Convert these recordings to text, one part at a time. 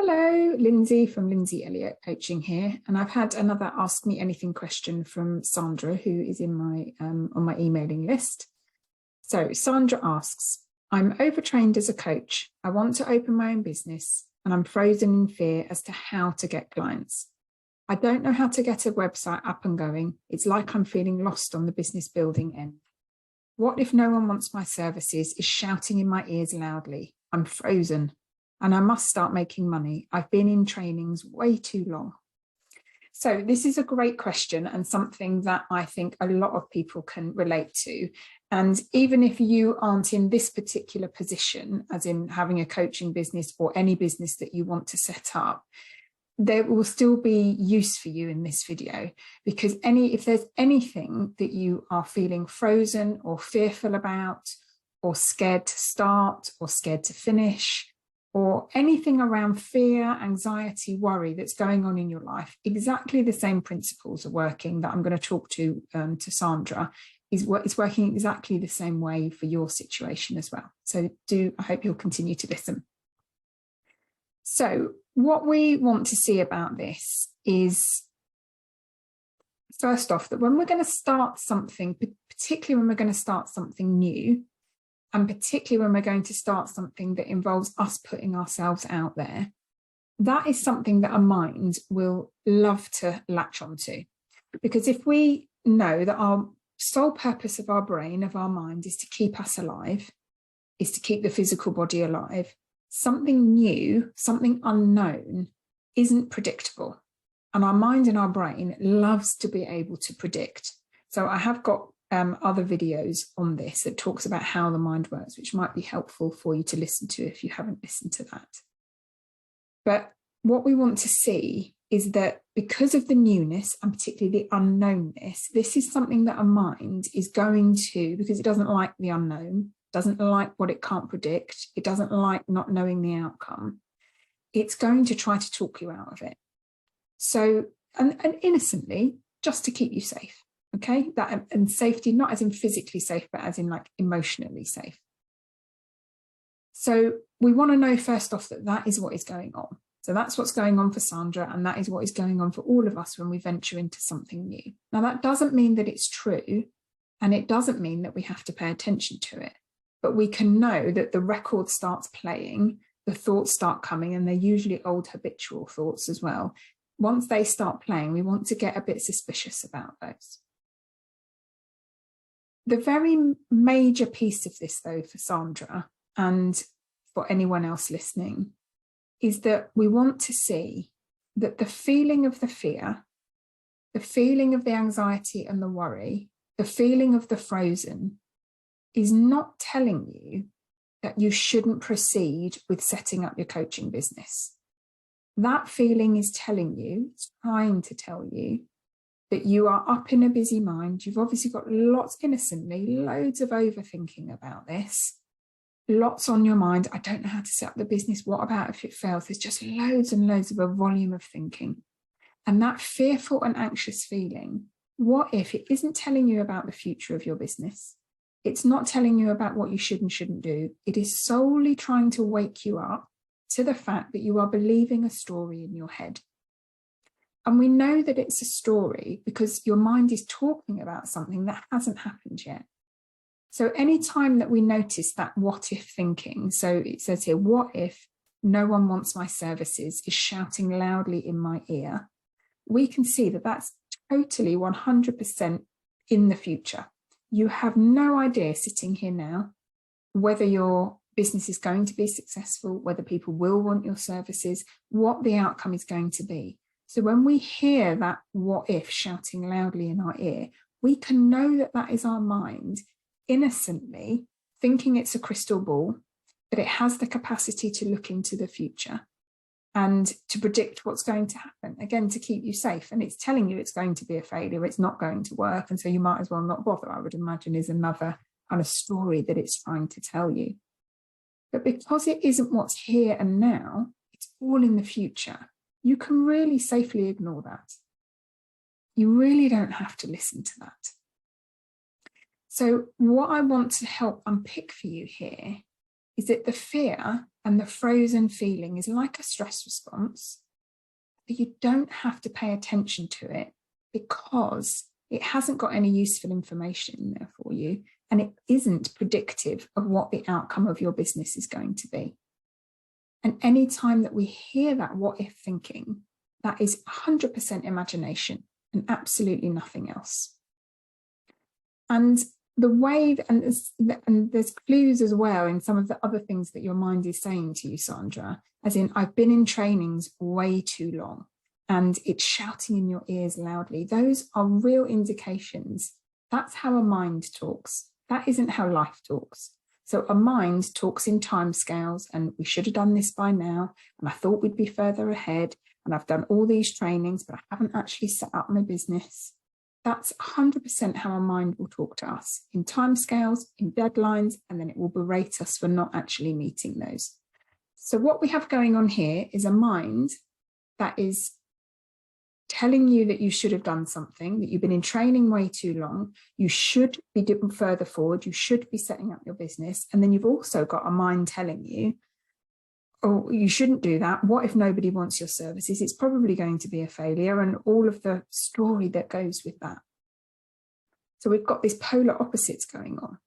Hello, Lindsay from Lindsay Elliott Coaching here, and I've had another Ask Me Anything question from Sandra, who is in my on my emailing list. So Sandra asks, I'm overtrained as a coach. I want to open my own business and I'm frozen in fear as to how to get clients. I don't know how to get a website up and going. It's like I'm feeling lost on the business building end. What if no one wants my services, is shouting in my ears loudly? I'm frozen. And I must start making money. I've been in trainings way too long. So this is a great question and something that I think a lot of people can relate to. And even if you aren't in this particular position, as in having a coaching business or any business that you want to set up, there will still be use for you in this video, because if there's anything that you are feeling frozen or fearful about, or scared to start or scared to finish, or anything around fear, anxiety, worry that's going on in your life, exactly the same principles are working that I'm going to talk to Sandra. It's working exactly the same way for your situation as well. So I hope you'll continue to listen. So what we want to see about this is, first off, that when we're going to start something, particularly when we're going to start something new, and particularly when we're going to start something that involves us putting ourselves out there, that is something that our mind will love to latch onto. Because if we know that our sole purpose of our brain, of our mind, is to keep us alive, is to keep the physical body alive, something new, something unknown isn't predictable. And our mind and our brain loves to be able to predict. So I have got other videos on this that talks about how the mind works, which might be helpful for you to listen to if you haven't listened to that. But what we want to see is that because of the newness and particularly the unknownness, this is something that our mind is going to, because it doesn't like the unknown, doesn't like what it can't predict, it doesn't like not knowing the outcome, it's going to try to talk you out of it. So, and innocently, just to keep you safe. Okay, that and safety, not as in physically safe, but as in like emotionally safe. So we want to know first off that is what is going on. So that's what's going on for Sandra, and that is what is going on for all of us when we venture into something new. Now, that doesn't mean that it's true, and it doesn't mean that we have to pay attention to it, but we can know that the record starts playing, the thoughts start coming, and they're usually old habitual thoughts as well. Once they start playing, we want to get a bit suspicious about those. The very major piece of this, though, for Sandra and for anyone else listening, is that we want to see that the feeling of the fear, the feeling of the anxiety and the worry, the feeling of the frozen is not telling you that you shouldn't proceed with setting up your coaching business. That feeling is telling you, it's trying to tell you, that you are up in a busy mind. You've obviously got loads of overthinking about this, lots on your mind. I don't know how to set up the business. What about if it fails? There's just loads and loads of a volume of thinking. And that fearful and anxious feeling, what if it isn't telling you about the future of your business? It's not telling you about what you should and shouldn't do. It is solely trying to wake you up to the fact that you are believing a story in your head. And we know that it's a story because your mind is talking about something that hasn't happened yet. So anytime that we notice that what if thinking, so it says here, what if no one wants my services, is shouting loudly in my ear, we can see that that's totally 100% in the future. You have no idea sitting here now whether your business is going to be successful, whether people will want your services, what the outcome is going to be. So when we hear that what if shouting loudly in our ear, we can know that that is our mind innocently thinking it's a crystal ball, that it has the capacity to look into the future and to predict what's going to happen, again, to keep you safe. And it's telling you it's going to be a failure, it's not going to work, and so you might as well not bother, I would imagine, is another kind of story that it's trying to tell you. But because it isn't what's here and now, it's all in the future, you can really safely ignore that. You really don't have to listen to that. So what I want to help unpick for you here is that the fear and the frozen feeling is like a stress response, but you don't have to pay attention to it because it hasn't got any useful information in there for you, and it isn't predictive of what the outcome of your business is going to be. And any time that we hear that what if thinking, that is 100% imagination and absolutely nothing else. And the way, and there's clues as well in some of the other things that your mind is saying to you, Sandra, as in, I've been in trainings way too long and it's shouting in your ears loudly. Those are real indications. That's how a mind talks. That isn't how life talks. So a mind talks in timescales, and we should have done this by now, and I thought we'd be further ahead, and I've done all these trainings, but I haven't actually set up my business. That's 100% how our mind will talk to us, in timescales, in deadlines, and then it will berate us for not actually meeting those. So what we have going on here is a mind that is telling you that you should have done something, that you've been in training way too long, you should be doing further forward, you should be setting up your business. And then you've also got a mind telling you, oh, you shouldn't do that. What if nobody wants your services? It's probably going to be a failure, and all of the story that goes with that. So we've got these polar opposites going on.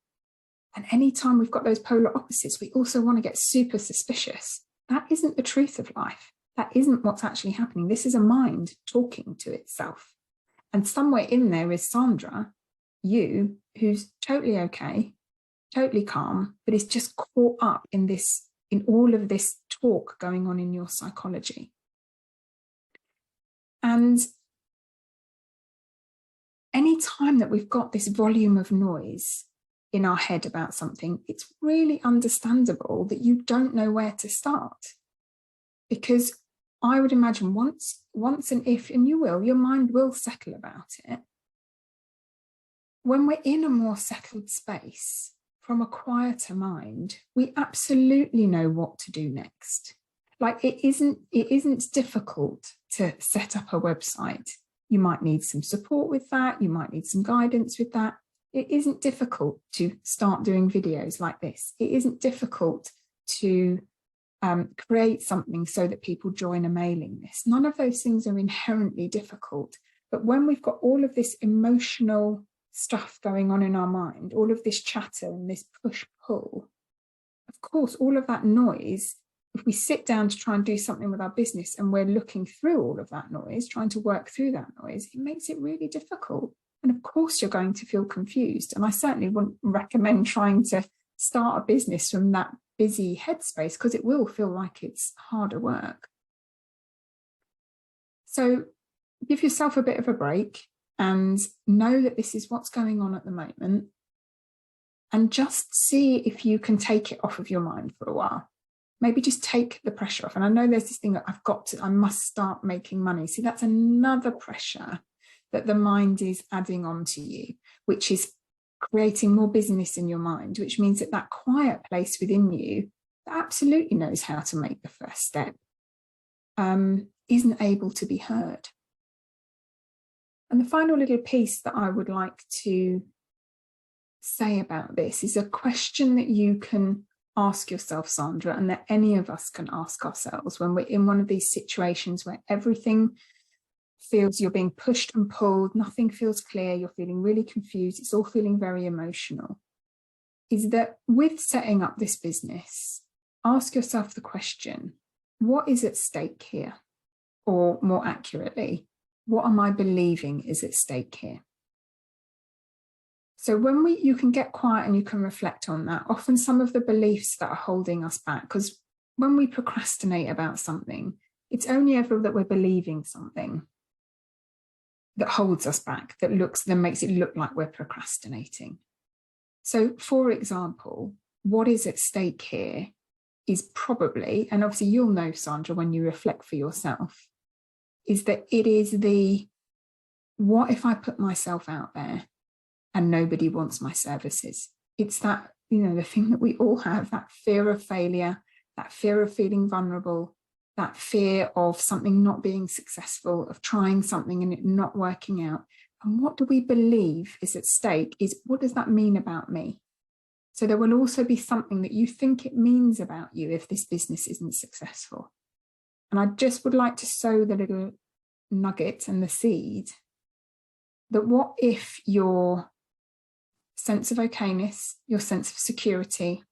And anytime we've got those polar opposites, we also want to get super suspicious. That isn't the truth of life. That isn't what's actually happening. This is a mind talking to itself. And somewhere in there is Sandra, you, who's totally okay, totally calm, but is just caught up in this, in all of this talk going on in your psychology. And any time that we've got this volume of noise in our head about something, it's really understandable that you don't know where to start. Because I would imagine once and if, and you will, your mind will settle about it. When we're in a more settled space, from a quieter mind, we absolutely know what to do next. Like it isn't difficult to set up a website. You might need some support with that. You might need some guidance with that. It isn't difficult to start doing videos like this. It isn't difficult to create something so that people join a mailing list. None of those things are inherently difficult. But when we've got all of this emotional stuff going on in our mind, all of this chatter and this push-pull, of course, all of that noise, if we sit down to try and do something with our business and we're looking through all of that noise, trying to work through that noise, it makes it really difficult. And of course, you're going to feel confused. And I certainly wouldn't recommend trying to start a business from that busy headspace, because it will feel like it's harder work. So give yourself a bit of a break and know that this is what's going on at the moment, and just see if you can take it off of your mind for a while. Maybe just take the pressure off. And I know there's this thing that I must start making money. See, that's another pressure that the mind is adding on to you, which is creating more business in your mind, which means that that quiet place within you that absolutely knows how to make the first step isn't able to be heard. And the final little piece that I would like to say about this is a question that you can ask yourself, Sandra, and that any of us can ask ourselves when we're in one of these situations where everything feels you're being pushed and pulled, nothing feels clear, you're feeling really confused, it's all feeling very emotional, is that with setting up this business, ask yourself the question, what is at stake here? Or more accurately, what am I believing is at stake here? So when you can get quiet and you can reflect on that, often some of the beliefs that are holding us back, because when we procrastinate about something, it's only ever that we're believing something that holds us back, that makes it look like we're procrastinating. So for example, what is at stake here is probably, and obviously you'll know, Sandra, when you reflect for yourself, is that it is what if I put myself out there and nobody wants my services? It's that, the thing that we all have, that fear of failure, that fear of feeling vulnerable, that fear of something not being successful, of trying something and it not working out. And what do we believe is at stake is, what does that mean about me? So there will also be something that you think it means about you if this business isn't successful. And I just would like to sow the little nugget and the seed that what if your sense of okayness, your sense of security,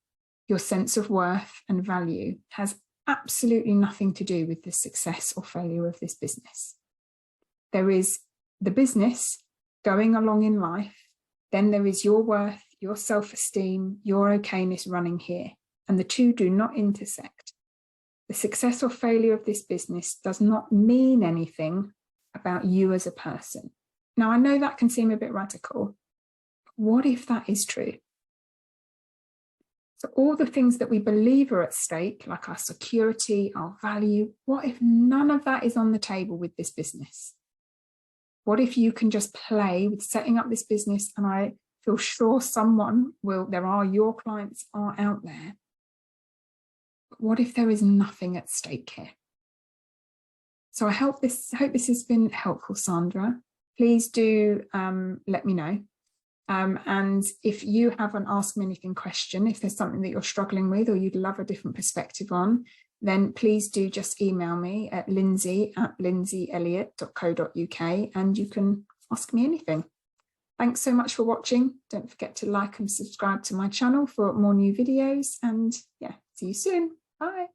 your sense of worth and value has absolutely nothing to do with the success or failure of this business. There is the business going along in life, then there is your worth, your self-esteem, your okayness running here, and the two do not intersect. The success or failure of this business does not mean anything about you as a person. Now, I know that can seem a bit radical. What if that is true? So all the things that we believe are at stake, like our security, our value, what if none of that is on the table with this business? What if you can just play with setting up this business, and I feel sure someone will, your clients are out there. But what if there is nothing at stake here? So I hope this has been helpful, Sandra. Please do let me know. And if you have an Ask Me Anything question, if there's something that you're struggling with or you'd love a different perspective on, then please do just email me at lindsay@lindsayelliott.co.uk and you can ask me anything. Thanks so much for watching. Don't forget to like and subscribe to my channel for more new videos, and yeah, see you soon. Bye.